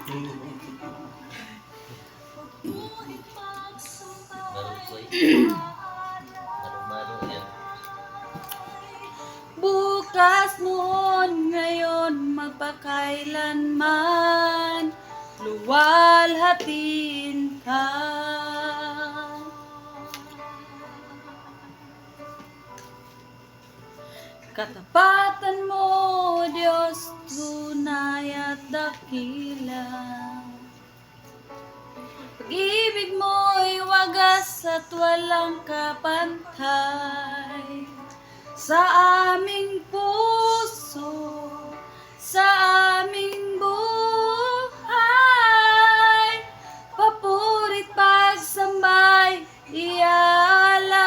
Bukas noon, ngayon, magpakailanman, luwalhatin ka. Katapatan mo, Diyos, tunay at dakila. Pag-ibig mo'y wagas at walang kapantay. Sa aming puso, sa aming buhay, papurit pagsambay, ialay.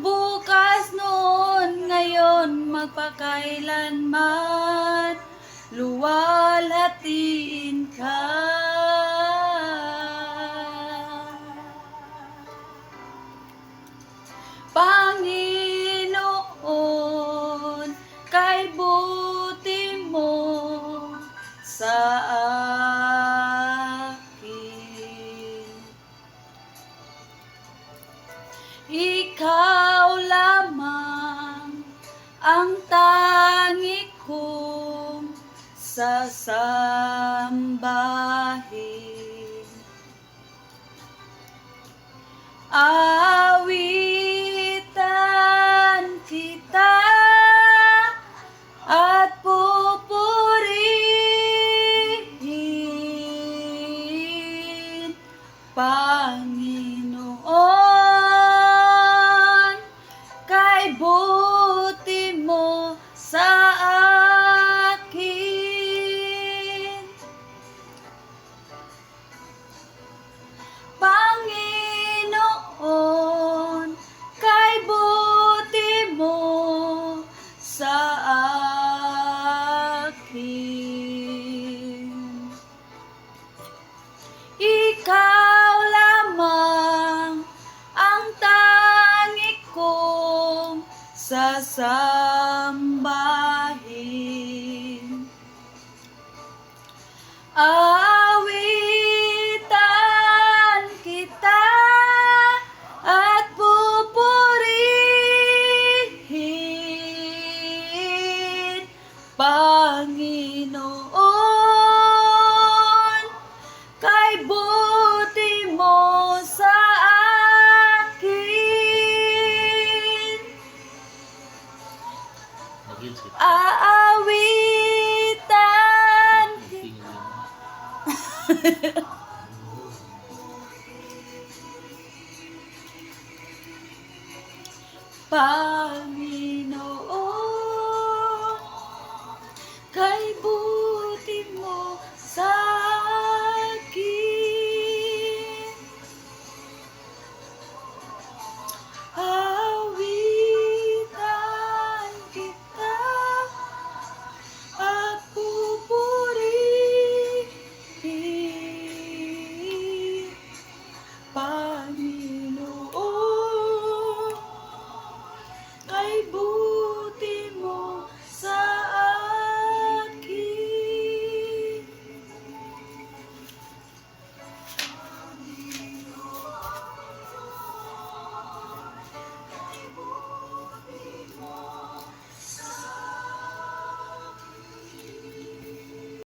Bukas noon, ngayon, magpakailanman, luwalhatin ka. Panginoon, kay buti mo sa akin. Ikaw lamang ang tangi kong sasambahin. Awitan kita at pupurihin, Panginoon, kay buti mo sa akin. Panginoon, kay buti mo sa akin. Ikaw lamang ang tangi kong sasambahin. Awitan kita at pupurihin, Panginoon, kay buti mo sa akin. Aawitan Panginoon, kay buti mo sa akin. Awitan kita at pupurihin, Panginoon, kay buti